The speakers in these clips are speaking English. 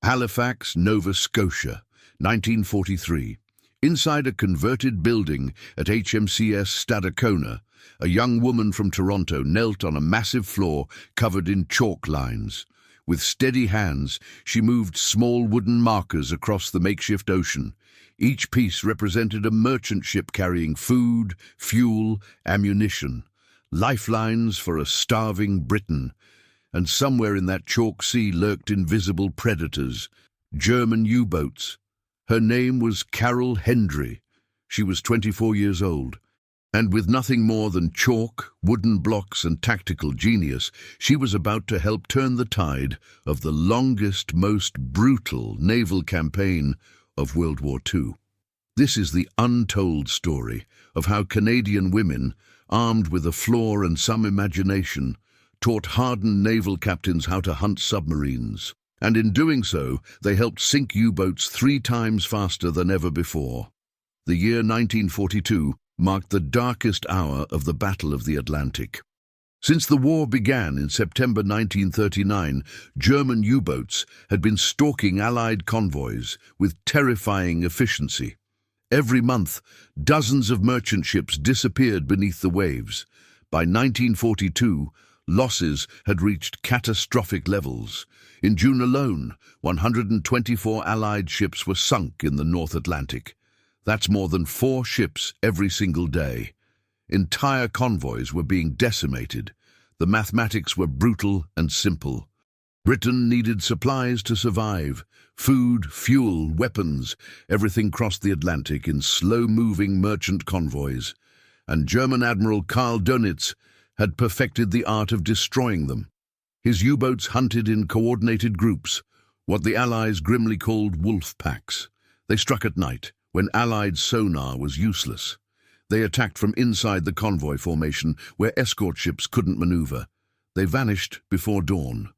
Halifax, Nova Scotia, 1943. Inside a converted building at HMCS Stadacona, a young woman from Toronto knelt on a massive floor covered in chalk lines. With steady hands, she moved small wooden markers across the makeshift ocean. Each piece represented a merchant ship carrying food, fuel, ammunition, lifelines for a starving Britain. And somewhere in that chalk sea lurked invisible predators, German U-boats. Her name was Carol Hendry. She was 24 years old. And with nothing more than chalk, wooden blocks and tactical genius, she was about to help turn the tide of the longest, most brutal naval campaign of World War II. This is the untold story of how Canadian women, armed with a flaw and some imagination, taught hardened naval captains how to hunt submarines. And in doing so, they helped sink U-boats 3 times faster than ever before. The year 1942 marked the darkest hour of the Battle of the Atlantic. Since the war began in September 1939, German U-boats had been stalking Allied convoys with terrifying efficiency. Every month, dozens of merchant ships disappeared beneath the waves. By 1942, losses had reached catastrophic levels. In June alone, 124 Allied ships were sunk in the North Atlantic. That's more than 4 ships every single day. Entire convoys were being decimated. The mathematics were brutal and simple. Britain needed supplies to survive. Food, fuel, weapons, everything crossed the Atlantic in slow-moving merchant convoys. And German Admiral Karl Dönitz had perfected the art of destroying them. His U-boats hunted in coordinated groups, what the Allies grimly called wolf packs. They struck at night, when Allied sonar was useless. They attacked from inside the convoy formation, where escort ships couldn't maneuver. They vanished before dawn.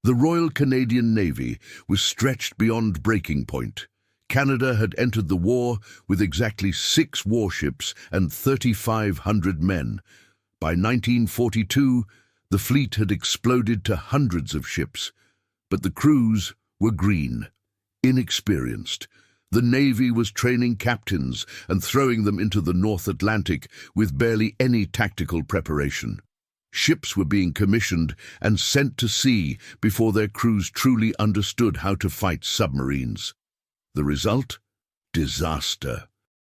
The Royal Canadian Navy was stretched beyond breaking point. Canada had entered the war with exactly 6 warships and 3,500 men. By 1942, the fleet had exploded to hundreds of ships, but the crews were green, inexperienced. The Navy was training captains and throwing them into the North Atlantic with barely any tactical preparation. Ships were being commissioned and sent to sea before their crews truly understood how to fight submarines. The result? Disaster.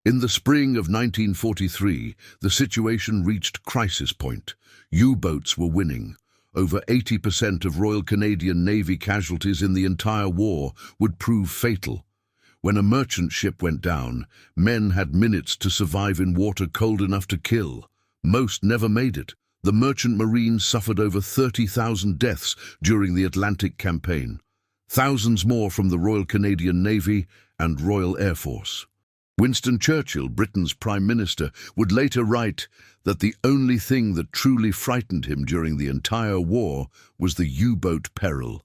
In the spring of 1943, the situation reached crisis point. U-boats were winning. Over 80% of Royal Canadian Navy casualties in the entire war would prove fatal. When a merchant ship went down, men had minutes to survive in water cold enough to kill. Most never made it. The merchant marines suffered over 30,000 deaths during the Atlantic campaign. Thousands more from the Royal Canadian Navy and Royal Air Force. Winston Churchill, Britain's Prime Minister, would later write that the only thing that truly frightened him during the entire war was the U-boat peril.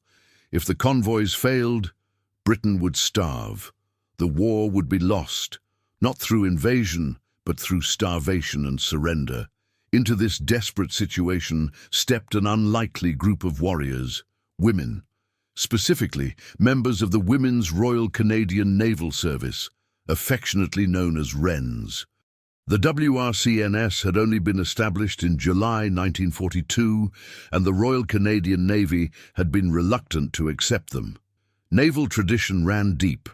If the convoys failed, Britain would starve. The war would be lost, not through invasion, but through starvation and surrender. Into this desperate situation stepped an unlikely group of warriors, women. Specifically, members of the Women's Royal Canadian Naval Service, affectionately known as Wrens. The WRCNS had only been established in July 1942, and the Royal Canadian Navy had been reluctant to accept them. Naval tradition ran deep.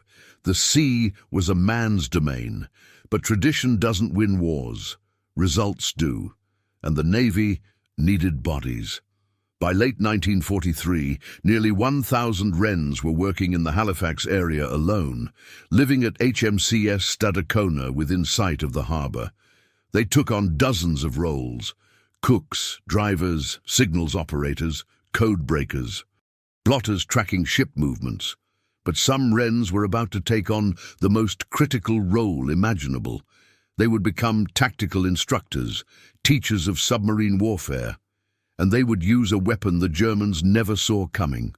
The sea was a man's domain, but tradition doesn't win wars. Results do, and the Navy needed bodies. By late 1943, nearly 1,000 Wrens were working in the Halifax area alone, living at HMCS Stadacona within sight of the harbour. They took on dozens of roles: cooks, drivers, signals operators, code breakers, plotters tracking ship movements. But some Wrens were about to take on the most critical role imaginable. They would become tactical instructors, teachers of submarine warfare. And they would use a weapon the Germans never saw coming: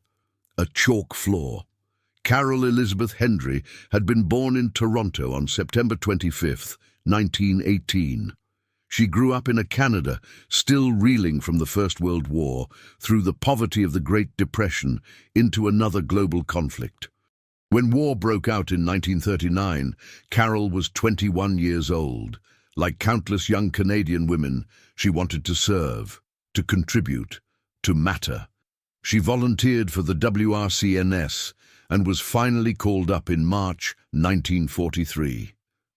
a chalk floor. Carol Elizabeth Hendry had been born in Toronto on September 25, 1918. She grew up in a Canada still reeling from the First World War, through the poverty of the Great Depression, into another global conflict. When war broke out in 1939, Carol was 21 years old. Like countless young Canadian women, she wanted to serve, to contribute, to matter. She volunteered for the WRCNS and was finally called up in March 1943.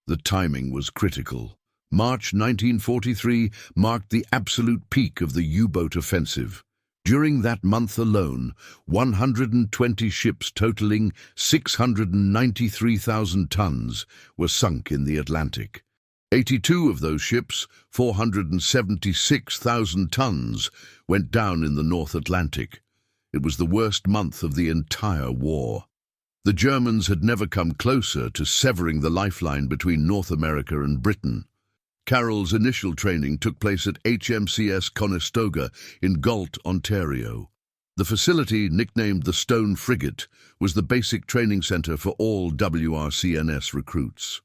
The timing was critical. March 1943 marked the absolute peak of the U-boat offensive. During that month alone, 120 ships totaling 693,000 tons were sunk in the Atlantic. 82 of those ships, 476,000 tons, went down in the North Atlantic. It was the worst month of the entire war. The Germans had never come closer to severing the lifeline between North America and Britain. Carol's initial training took place at HMCS Conestoga in Galt, Ontario. The facility, nicknamed the Stone Frigate, was the basic training centre for all WRCNS recruits.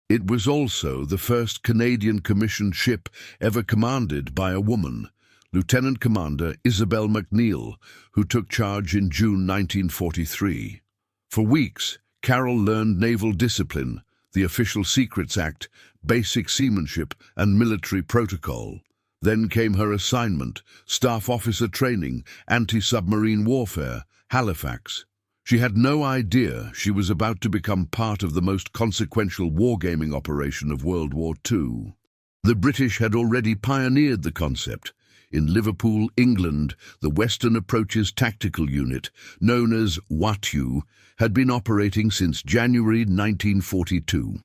It was also the first Canadian commissioned ship ever commanded by a woman, Lieutenant Commander Isabel McNeil, who took charge in June 1943. For weeks, Carol learned naval discipline, the Official Secrets Act, basic seamanship, and military protocol. Then came her assignment, Staff Officer Training, Anti-Submarine Warfare, Halifax. She had no idea she was about to become part of the most consequential wargaming operation of World War II. The British had already pioneered the concept. In Liverpool, England, the Western Approaches Tactical Unit, known as WATU, had been operating since January 1942.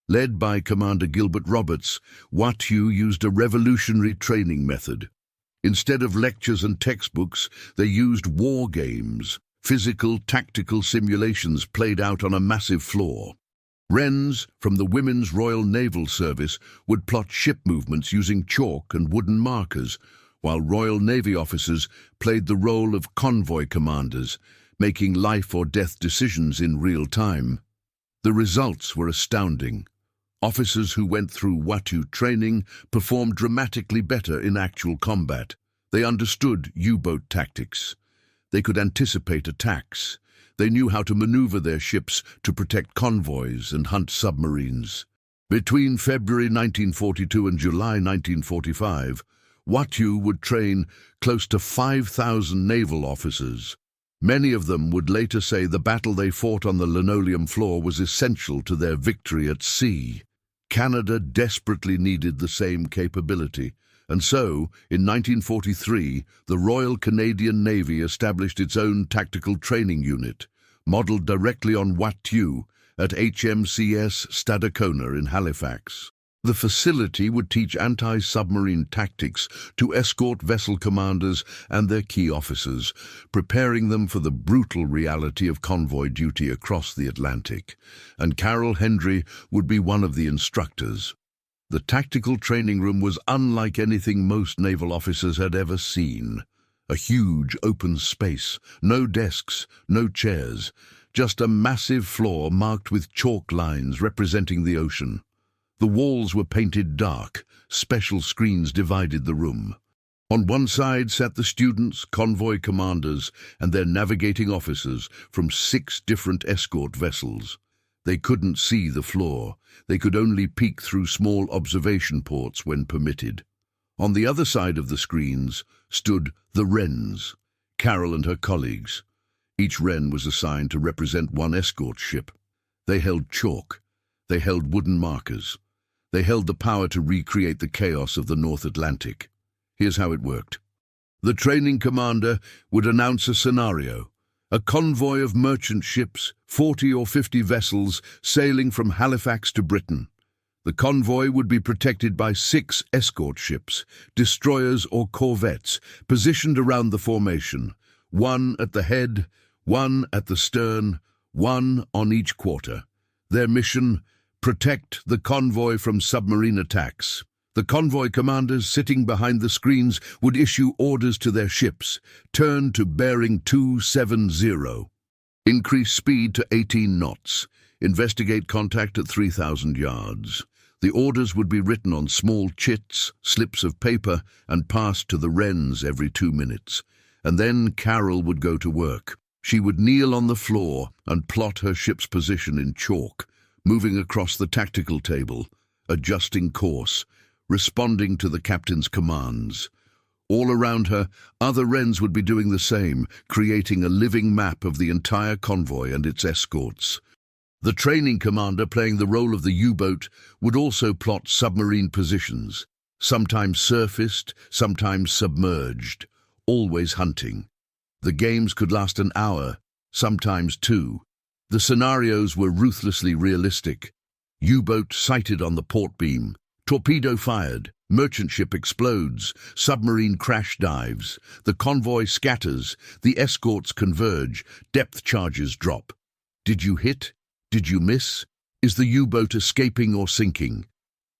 Led by Commander Gilbert Roberts, WATU used a revolutionary training method. Instead of lectures and textbooks, they used war games, physical, tactical simulations played out on a massive floor. Wrens, from the Women's Royal Naval Service, would plot ship movements using chalk and wooden markers, while Royal Navy officers played the role of convoy commanders, making life-or-death decisions in real time. The results were astounding. Officers who went through WATU training performed dramatically better in actual combat. They understood U-boat tactics. They could anticipate attacks. They knew how to maneuver their ships to protect convoys and hunt submarines. Between February 1942 and July 1945, WATU would train close to 5,000 naval officers. Many of them would later say the battle they fought on the linoleum floor was essential to their victory at sea. Canada desperately needed the same capability, and so, in 1943, the Royal Canadian Navy established its own tactical training unit, modelled directly on WATU at HMCS Stadacona in Halifax. The facility would teach anti-submarine tactics to escort vessel commanders and their key officers, preparing them for the brutal reality of convoy duty across the Atlantic. And Hendry would be one of the instructors. The tactical training room was unlike anything most naval officers had ever seen. A huge open space, no desks, no chairs, just a massive floor marked with chalk lines representing the ocean. The walls were painted dark. Special screens divided the room. On one side sat the students, convoy commanders, and their navigating officers from 6 different escort vessels. They couldn't see the floor. They could only peek through small observation ports when permitted. On the other side of the screens stood the Wrens, Carol and her colleagues. Each Wren was assigned to represent one escort ship. They held chalk. They held wooden markers. They held the power to recreate the chaos of the North Atlantic. Here's how it worked. The training commander would announce a scenario. A convoy of merchant ships, 40 or 50 vessels, sailing from Halifax to Britain. The convoy would be protected by 6 escort ships, destroyers or corvettes, positioned around the formation. 1 at the head, 1 at the stern, 1 on each quarter. Their mission: protect the convoy from submarine attacks. The convoy commanders sitting behind the screens would issue orders to their ships. Turn to bearing 270. Increase speed to 18 knots. Investigate contact at 3,000 yards. The orders would be written on small chits, slips of paper, and passed to the Wrens every 2 minutes. And then Carol would go to work. She would kneel on the floor and plot her ship's position in chalk, moving across the tactical table, adjusting course, responding to the captain's commands. All around her, other Wrens would be doing the same, creating a living map of the entire convoy and its escorts. The training commander, playing the role of the U-boat, would also plot submarine positions, sometimes surfaced, sometimes submerged, always hunting. The games could last an hour, sometimes two. The scenarios were ruthlessly realistic. U-boat sighted on the port beam, torpedo fired, merchant ship explodes, submarine crash dives, the convoy scatters, the escorts converge, depth charges drop. Did you hit? Did you miss? Is the U-boat escaping or sinking?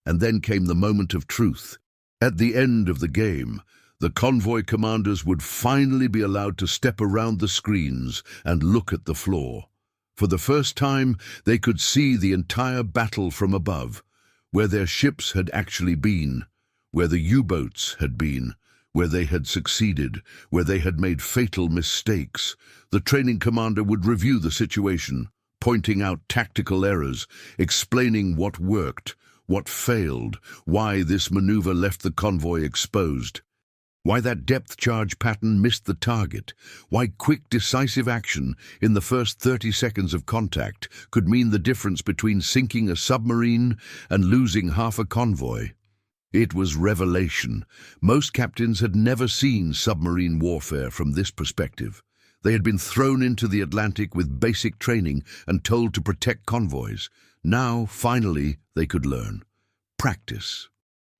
And then came the moment of truth. At the end of the game, the convoy commanders would finally be allowed to step around the screens and look at the floor. For the first time, they could see the entire battle from above, where their ships had actually been, where the U-boats had been, where they had succeeded, where they had made fatal mistakes. The training commander would review the situation, pointing out tactical errors, explaining what worked, what failed, why this maneuver left the convoy exposed, why that depth charge pattern missed the target, why quick, decisive action in the first 30 seconds of contact could mean the difference between sinking a submarine and losing half a convoy. It was revelation. Most captains had never seen submarine warfare from this perspective. They had been thrown into the Atlantic with basic training and told to protect convoys. Now, finally, they could learn. Practice.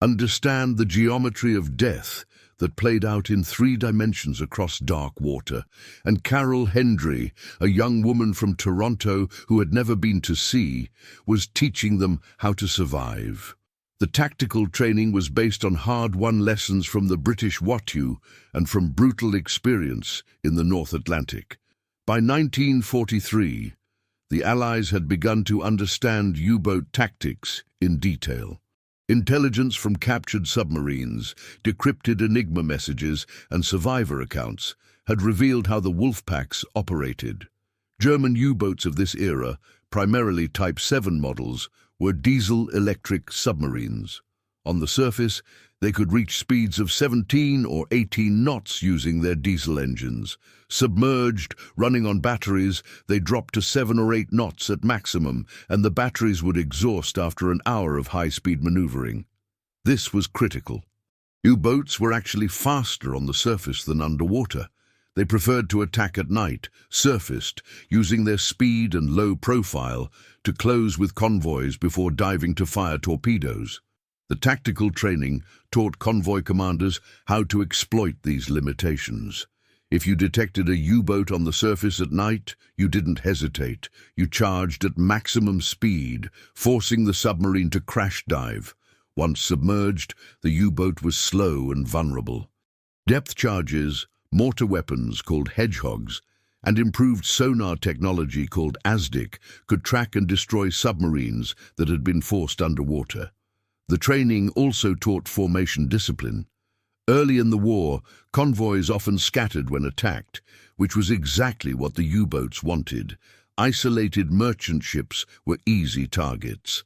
Understand the geometry of death that played out in 3 dimensions across dark water. And Carol Hendry, a young woman from Toronto who had never been to sea, was teaching them how to survive. The tactical training was based on hard-won lessons from the British WATU and from brutal experience in the North Atlantic. By 1943, the Allies had begun to understand U-boat tactics in detail. Intelligence from captured submarines, decrypted Enigma messages, and survivor accounts had revealed how the wolf packs operated. German U-boats of this era, primarily Type 7 models, were diesel-electric submarines. On the surface, they could reach speeds of 17 or 18 knots using their diesel engines. Submerged, running on batteries, they dropped to 7 or 8 knots at maximum, and the batteries would exhaust after an hour of high-speed maneuvering. This was critical. U-boats were actually faster on the surface than underwater. They preferred to attack at night, surfaced, using their speed and low profile to close with convoys before diving to fire torpedoes. The tactical training taught convoy commanders how to exploit these limitations. If you detected a U-boat on the surface at night, you didn't hesitate. You charged at maximum speed, forcing the submarine to crash dive. Once submerged, the U-boat was slow and vulnerable. Depth charges, mortar weapons called hedgehogs, and improved sonar technology called ASDIC could track and destroy submarines that had been forced underwater. The training also taught formation discipline. Early in the war, convoys often scattered when attacked, which was exactly what the U-boats wanted. Isolated merchant ships were easy targets.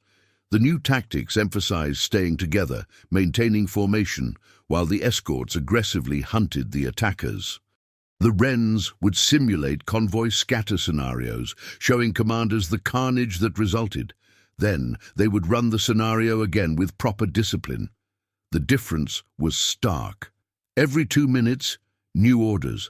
The new tactics emphasized staying together, maintaining formation, while the escorts aggressively hunted the attackers. The Wrens would simulate convoy scatter scenarios, showing commanders the carnage that resulted. Then they would run the scenario again with proper discipline. The difference was stark. Every 2 minutes, new orders,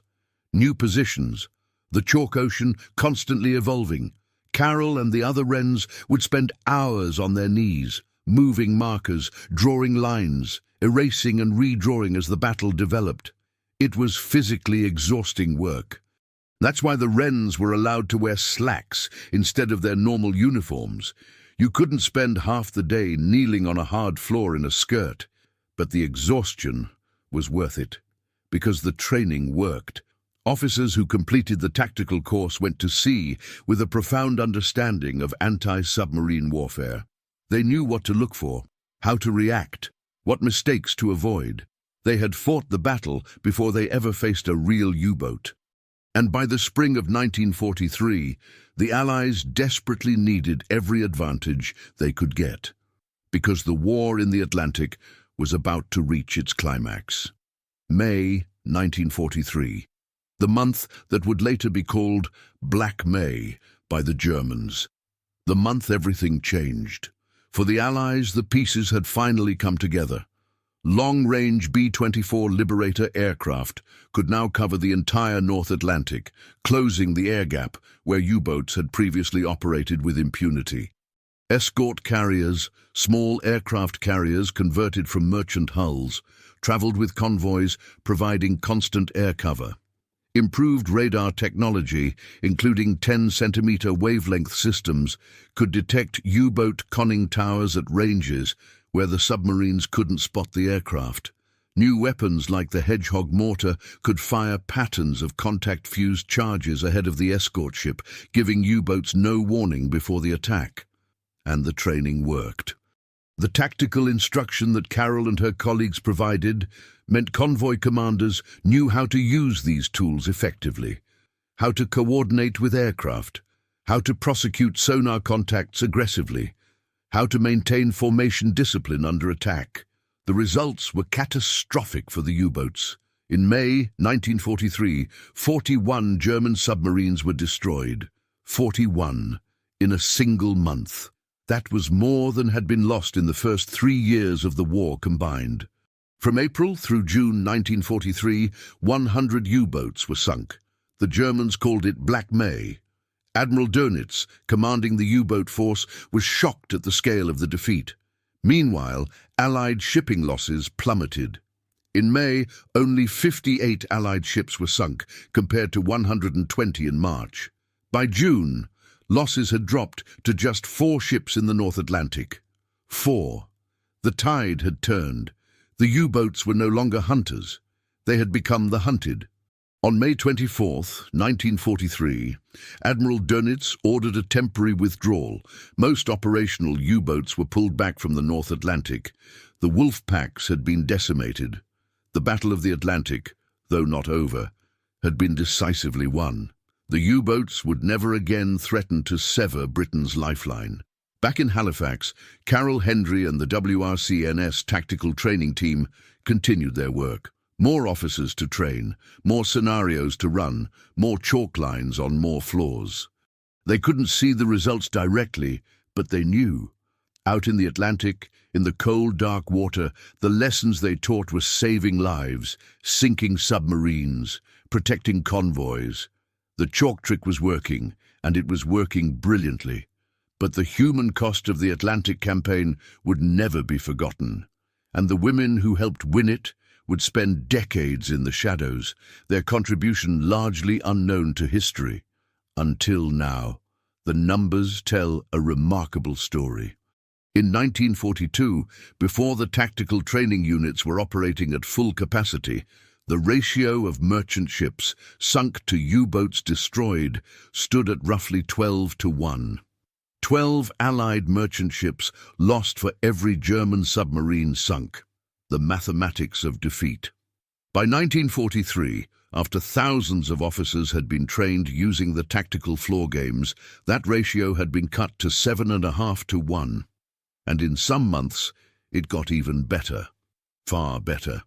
new positions, the chalk ocean constantly evolving. Carol and the other Wrens would spend hours on their knees, moving markers, drawing lines, erasing and redrawing as the battle developed. It was physically exhausting work. That's why the Wrens were allowed to wear slacks instead of their normal uniforms. You couldn't spend half the day kneeling on a hard floor in a skirt, but the exhaustion was worth it, because the training worked. Officers who completed the tactical course went to sea with a profound understanding of anti-submarine warfare. They knew what to look for, how to react, what mistakes to avoid. They had fought the battle before they ever faced a real U-boat. And by the spring of 1943, the Allies desperately needed every advantage they could get, because the war in the Atlantic was about to reach its climax. May 1943, the month that would later be called Black May by the Germans. The month everything changed. For the Allies, the pieces had finally come together. Long-range B-24 Liberator aircraft could now cover the entire North Atlantic, closing the air gap where U-boats had previously operated with impunity. Escort carriers, small aircraft carriers converted from merchant hulls, traveled with convoys providing constant air cover. Improved radar technology, including 10-centimeter wavelength systems, could detect U-boat conning towers at ranges where the submarines couldn't spot the aircraft. New weapons like the Hedgehog mortar could fire patterns of contact-fused charges ahead of the escort ship, giving U-boats no warning before the attack. And the training worked. The tactical instruction that Carol and her colleagues provided meant convoy commanders knew how to use these tools effectively, how to coordinate with aircraft, how to prosecute sonar contacts aggressively, how to maintain formation discipline under attack. The results were catastrophic for the U-boats. In May 1943, 41 German submarines were destroyed. 41 in a single month. That was more than had been lost in the first 3 years of the war combined. From April through June 1943, 100 U-boats were sunk. The Germans called it Black May. Admiral Dönitz, commanding the U-boat force, was shocked at the scale of the defeat. Meanwhile, Allied shipping losses plummeted. In May, only 58 Allied ships were sunk, compared to 120 in March. By June, losses had dropped to just 4 ships in the North Atlantic. 4. The tide had turned. The U-boats were no longer hunters. They had become the hunted. On May 24, 1943, Admiral Dönitz ordered a temporary withdrawal. Most operational U-boats were pulled back from the North Atlantic. The wolf packs had been decimated. The Battle of the Atlantic, though not over, had been decisively won. The U-boats would never again threaten to sever Britain's lifeline. Back in Halifax, Carol, Hendry and the WRCNS tactical training team continued their work. More officers to train, more scenarios to run, more chalk lines on more floors. They couldn't see the results directly, but they knew. Out in the Atlantic, in the cold, dark water, the lessons they taught were saving lives, sinking submarines, protecting convoys. The chalk trick was working, and it was working brilliantly. But the human cost of the Atlantic campaign would never be forgotten. And the women who helped win it would spend decades in the shadows, their contribution largely unknown to history. Until now, the numbers tell a remarkable story. In 1942, before the tactical training units were operating at full capacity, the ratio of merchant ships sunk to U-boats destroyed stood at roughly 12-1. 12 Allied merchant ships lost for every German submarine sunk. The mathematics of defeat. By 1943, after thousands of officers had been trained using the tactical floor games, that ratio had been cut to 7.5-1. And in some months, it got even better. Far better.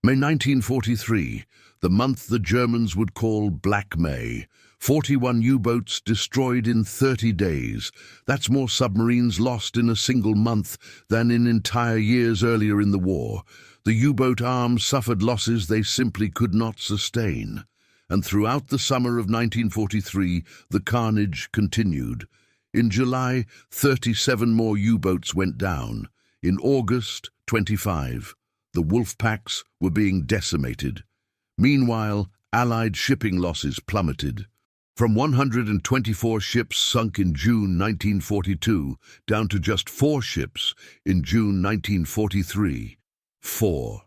May 1943, the month the Germans would call Black May. 41 U-boats destroyed in 30 days. That's more submarines lost in a single month than in entire years earlier in the war. The U-boat arm suffered losses they simply could not sustain. And throughout the summer of 1943, the carnage continued. In July, 37 more U-boats went down. In August, 25. The wolf packs were being decimated. Meanwhile, Allied shipping losses plummeted. From 124 ships sunk in June 1942 down to just 4 ships in June 1943. 4.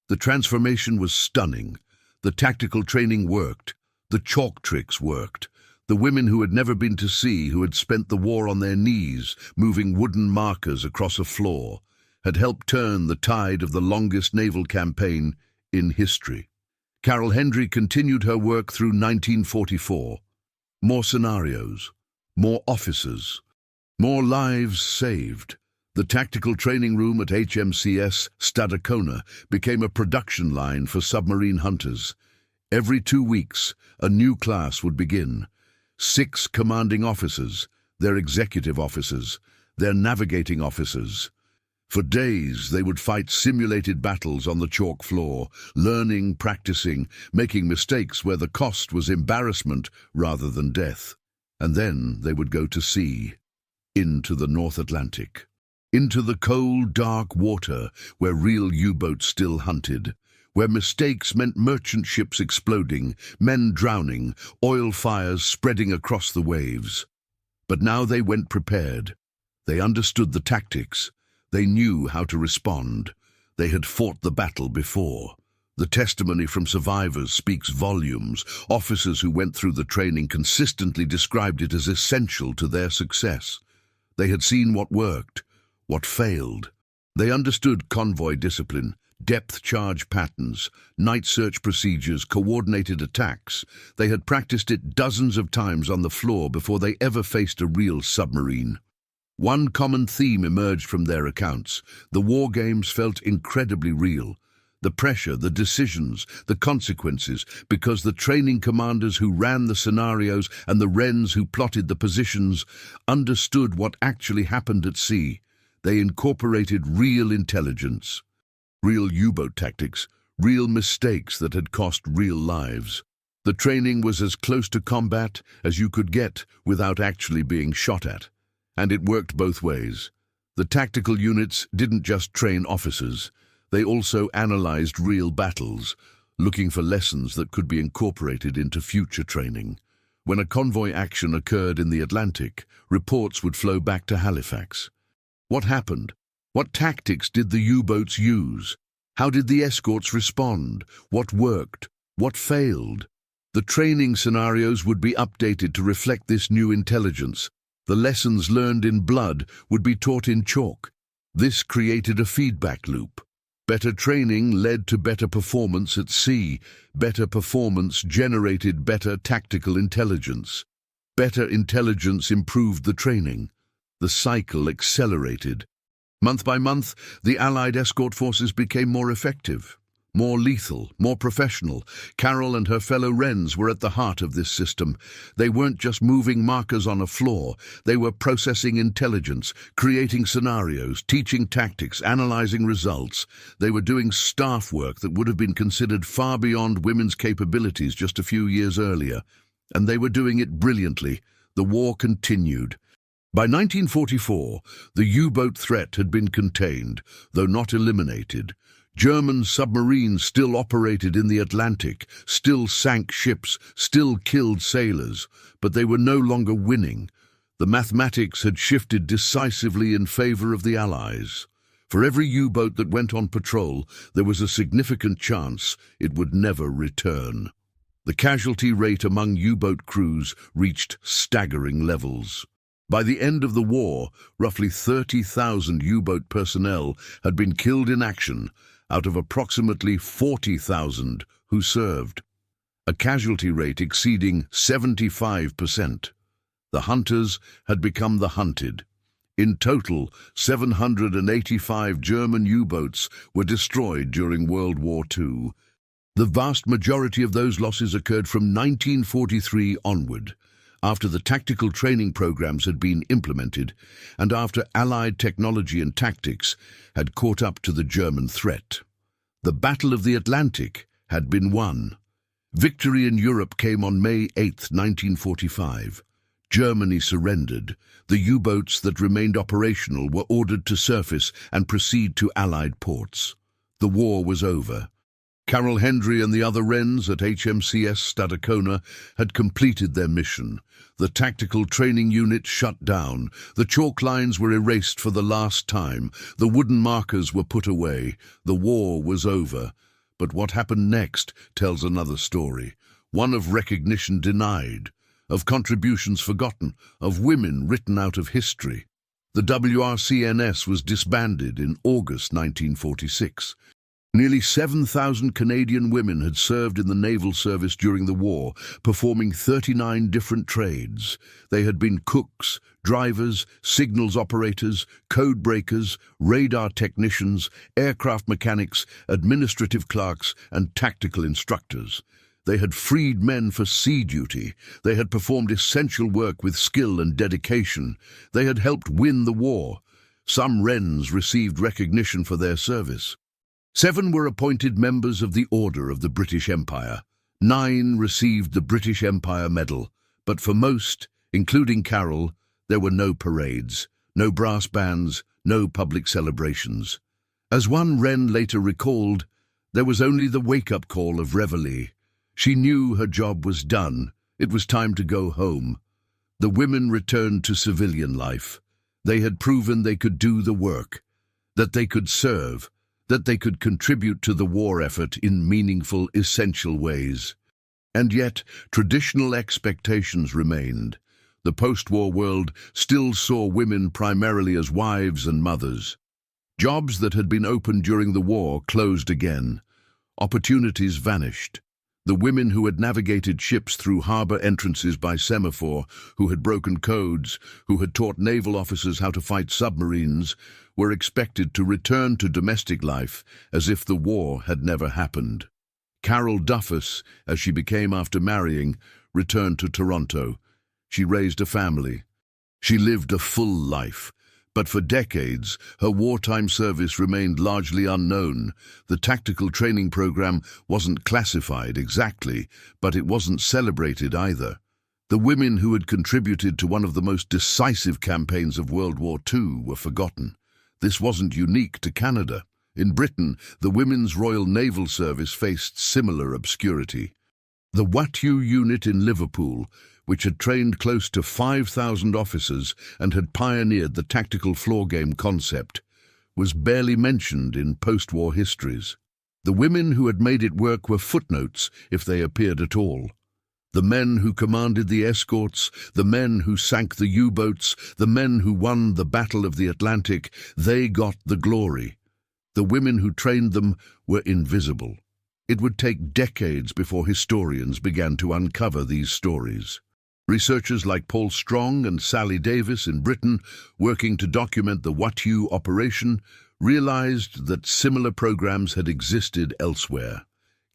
The transformation was stunning. The tactical training worked. The chalk tricks worked. The women who had never been to sea, who had spent the war on their knees, moving wooden markers across a floor, had helped turn the tide of the longest naval campaign in history. Carol Hendry continued her work through 1944. More scenarios, more officers, more lives saved. The tactical training room at HMCS Stadacona became a production line for submarine hunters. Every 2 weeks, a new class would begin. 6 commanding officers, their executive officers, their navigating officers. For days, they would fight simulated battles on the chalk floor, learning, practicing, making mistakes where the cost was embarrassment rather than death. And then they would go to sea, into the North Atlantic, into the cold, dark water where real U-boats still hunted, where mistakes meant merchant ships exploding, men drowning, oil fires spreading across the waves. But now they went prepared. They understood the tactics. They knew how to respond. They had fought the battle before. The testimony from survivors speaks volumes. Officers who went through the training consistently described it as essential to their success. They had seen what worked, what failed. They understood convoy discipline, depth charge patterns, night search procedures, coordinated attacks. They had practiced it dozens of times on the floor before they ever faced a real submarine. One common theme emerged from their accounts. The war games felt incredibly real. The pressure, the decisions, the consequences, because the training commanders who ran the scenarios and the Wrens who plotted the positions understood what actually happened at sea. They incorporated real intelligence, real U-boat tactics, real mistakes that had cost real lives. The training was as close to combat as you could get without actually being shot at. And it worked both ways. The tactical units didn't just train officers. They also analyzed real battles, looking for lessons that could be incorporated into future training. When a convoy action occurred in the Atlantic, reports would flow back to Halifax. What happened? What tactics did the U-boats use? How did the escorts respond? What worked? What failed? The training scenarios would be updated to reflect this new intelligence. The lessons learned in blood would be taught in chalk. This created a feedback loop. Better training led to better performance at sea. Better performance generated better tactical intelligence. Better intelligence improved the training. The cycle accelerated. Month by month, the Allied escort forces became more effective, more lethal, more professional. Carol and her fellow Wrens were at the heart of this system. They weren't just moving markers on a floor. They were processing intelligence, creating scenarios, teaching tactics, analyzing results. They were doing staff work that would have been considered far beyond women's capabilities just a few years earlier. And they were doing it brilliantly. The war continued. By 1944, the U-boat threat had been contained, though not eliminated. German submarines still operated in the Atlantic, still sank ships, still killed sailors, but they were no longer winning. The mathematics had shifted decisively in favor of the Allies. For every U-boat that went on patrol, there was a significant chance it would never return. The casualty rate among U-boat crews reached staggering levels. By the end of the war, roughly 30,000 U-boat personnel had been killed in action, out of approximately 40,000 who served, a casualty rate exceeding 75%. The hunters had become the hunted. In total, 785 German U-boats were destroyed during World War II. The vast majority of those losses occurred from 1943 onward, after the tactical training programs had been implemented and after Allied technology and tactics had caught up to the German threat. The Battle of the Atlantic had been won. Victory in Europe came on May 8, 1945. Germany surrendered. The U-boats that remained operational were ordered to surface and proceed to Allied ports. The war was over. Carol Hendry and the other Wrens at HMCS Stadacona had completed their mission. The tactical training unit shut down. The chalk lines were erased for the last time. The wooden markers were put away. The war was over. But what happened next tells another story, one of recognition denied, of contributions forgotten, of women written out of history. The WRCNS was disbanded in August 1946. Nearly 7,000 Canadian women had served in the naval service during the war, performing 39 different trades. They had been cooks, drivers, signals operators, code breakers, radar technicians, aircraft mechanics, administrative clerks, and tactical instructors. They had freed men for sea duty. They had performed essential work with skill and dedication. They had helped win the war. Some Wrens received recognition for their service. 7 were appointed members of the Order of the British Empire. 9 received the British Empire Medal, but for most, including Carol, there were no parades, no brass bands, no public celebrations. As one Wren later recalled, there was only the wake-up call of reveille. She knew her job was done. It was time to go home. The women returned to civilian life. They had proven they could do the work, that they could serve, that they could contribute to the war effort in meaningful, essential ways. And yet, traditional expectations remained. The post-war world still saw women primarily as wives and mothers. Jobs that had been opened during the war closed again. Opportunities vanished. The women who had navigated ships through harbor entrances by semaphore, who had broken codes, who had taught naval officers how to fight submarines, were expected to return to domestic life as if the war had never happened. Carol Duffus, as she became after marrying, returned to Toronto. She raised a family. She lived a full life. But for decades, her wartime service remained largely unknown. The tactical training program wasn't classified exactly, but it wasn't celebrated either. The women who had contributed to one of the most decisive campaigns of World War II were forgotten. This wasn't unique to Canada. In Britain, the Women's Royal Naval Service faced similar obscurity. The WATU unit in Liverpool, which had trained close to 5,000 officers and had pioneered the tactical floor game concept, was barely mentioned in post-war histories. The women who had made it work were footnotes, if they appeared at all. The men who commanded the escorts, the men who sank the U-boats, the men who won the Battle of the Atlantic, they got the glory. The women who trained them were invisible. It would take decades before historians began to uncover these stories. Researchers like Paul Strong and Sally Davis in Britain, working to document the WATU operation, realized that similar programs had existed elsewhere.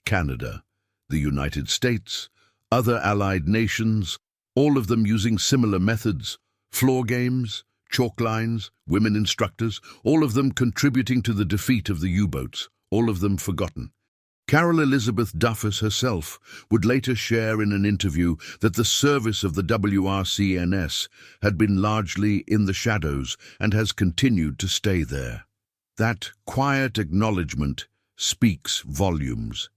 Canada, the United States, other allied nations, all of them using similar methods, floor games, chalk lines, women instructors, all of them contributing to the defeat of the U-boats, all of them forgotten. Carol Elizabeth Duffus herself would later share in an interview that the service of the WRCNS had been largely in the shadows and has continued to stay there. That quiet acknowledgement speaks volumes.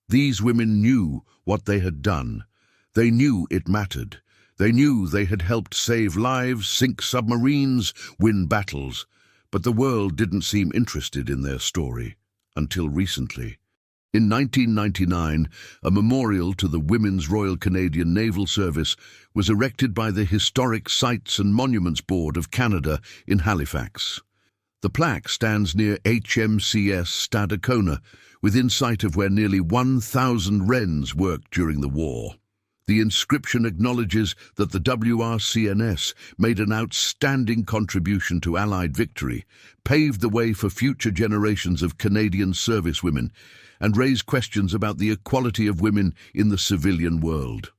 These women knew what they had done. They knew it mattered. They knew they had helped save lives, sink submarines, win battles. But the world didn't seem interested in their story until recently. In 1999, a memorial to the Women's Royal Canadian Naval Service was erected by the Historic Sites and Monuments Board of Canada in Halifax. The plaque stands near HMCS Stadacona, within sight of where nearly 1,000 Wrens worked during the war. The inscription acknowledges that the WRCNS made an outstanding contribution to Allied victory, paved the way for future generations of Canadian servicewomen, and raised questions about the equality of women in the civilian world.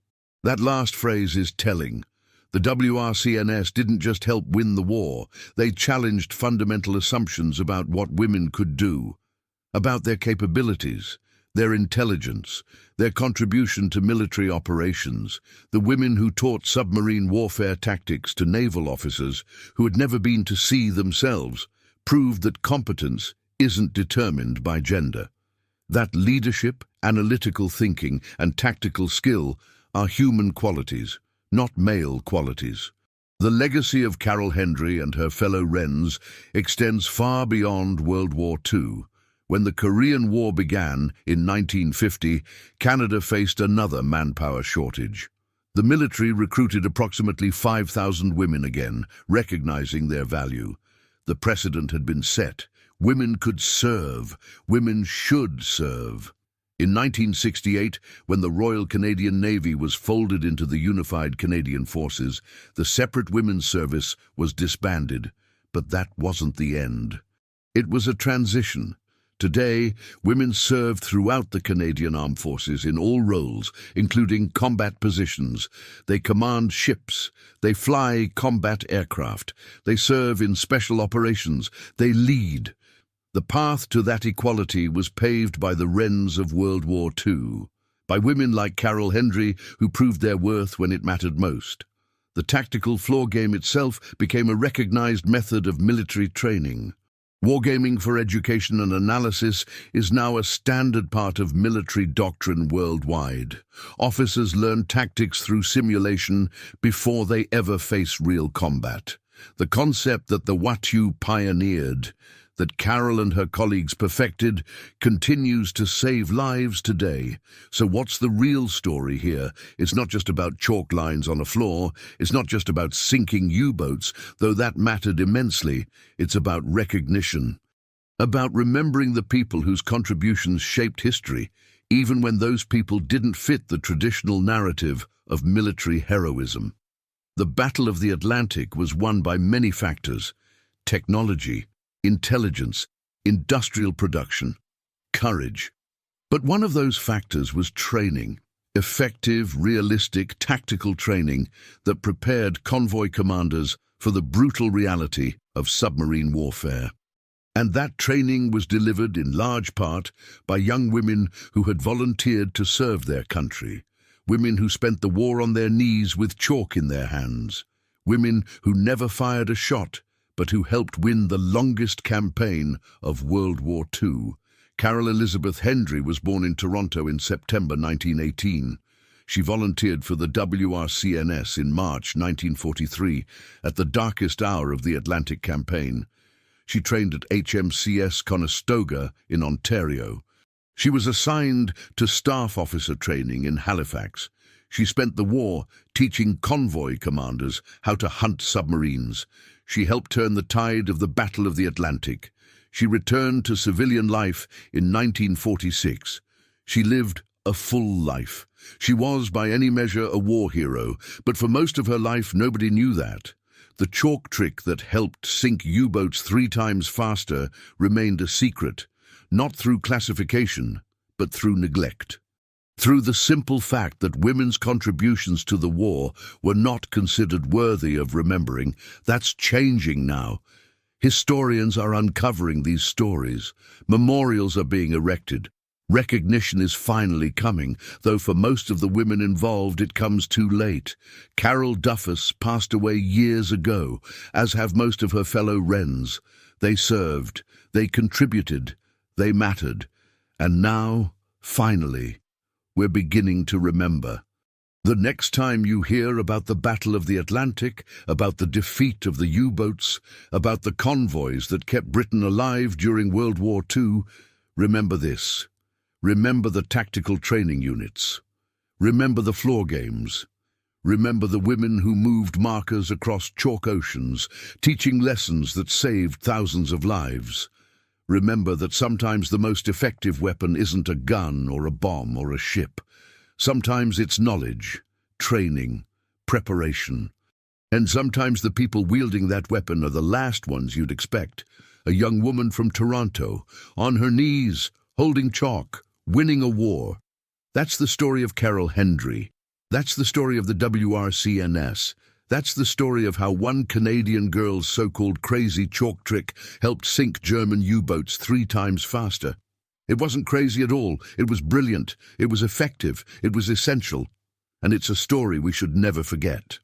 That last phrase is telling. The WRCNS didn't just help win the war, they challenged fundamental assumptions about what women could do, about their capabilities, their intelligence, their contribution to military operations. The women who taught submarine warfare tactics to naval officers who had never been to sea themselves proved that competence isn't determined by gender. That leadership, analytical thinking, and tactical skill are human qualities, not male qualities. The legacy of Carol Hendry and her fellow Wrens extends far beyond World War II. When the Korean War began in 1950, Canada faced another manpower shortage. The military recruited approximately 5,000 women again, recognizing their value. The precedent had been set. Women could serve. Women should serve. In 1968, when the Royal Canadian Navy was folded into the Unified Canadian Forces, the separate women's service was disbanded. But that wasn't the end. It was a transition. Today, women serve throughout the Canadian Armed Forces in all roles, including combat positions. They command ships. They fly combat aircraft. They serve in special operations. They lead. The path to that equality was paved by the Wrens of World War II, by women like Hendry, who proved their worth when it mattered most. The tactical floor game itself became a recognized method of military training. Wargaming for education and analysis is now a standard part of military doctrine worldwide. Officers learn tactics through simulation before they ever face real combat. The concept that the WATU pioneered, that Carol and her colleagues perfected, continues to save lives today. So what's the real story here? It's not just about chalk lines on a floor. It's not just about sinking U-boats, though that mattered immensely. It's about recognition, about remembering the people whose contributions shaped history, even when those people didn't fit the traditional narrative of military heroism. The Battle of the Atlantic was won by many factors: technology, intelligence, industrial production, courage. But one of those factors was training, effective, realistic, tactical training that prepared convoy commanders for the brutal reality of submarine warfare. And that training was delivered in large part by young women who had volunteered to serve their country, women who spent the war on their knees with chalk in their hands, women who never fired a shot, but who helped win the longest campaign of World War II. Carol Elizabeth Hendry was born in Toronto in September 1918. She volunteered for the WRCNS in March 1943, at the darkest hour of the Atlantic campaign. She trained at HMCS Conestoga in Ontario. She was assigned to staff officer training in Halifax. She spent the war teaching convoy commanders how to hunt submarines. She helped turn the tide of the Battle of the Atlantic. She returned to civilian life in 1946. She lived a full life. She was, by any measure, a war hero, but for most of her life nobody knew that. The chalk trick that helped sink U-boats 3 times faster remained a secret, not through classification, but through neglect. Through the simple fact that women's contributions to the war were not considered worthy of remembering. That's changing now. Historians are uncovering these stories. Memorials are being erected. Recognition is finally coming, though for most of the women involved it comes too late. Carol Duffus passed away years ago, as have most of her fellow Wrens. They served, they contributed, they mattered. And now, finally, we're beginning to remember. The next time you hear about the Battle of the Atlantic, about the defeat of the U-boats, about the convoys that kept Britain alive during World War II, remember this. Remember the tactical training units. Remember the floor games. Remember the women who moved markers across chalk oceans, teaching lessons that saved thousands of lives. Remember that sometimes the most effective weapon isn't a gun or a bomb or a ship. Sometimes it's knowledge, training, preparation. And sometimes the people wielding that weapon are the last ones you'd expect. A young woman from Toronto, on her knees, holding chalk, winning a war. That's the story of Carol Hendry. That's the story of the WRCNS. That's the story of how one Canadian girl's so-called crazy chalk trick helped sink German U-boats 3 times faster. It wasn't crazy at all. It was brilliant. It was effective. It was essential. And it's a story we should never forget.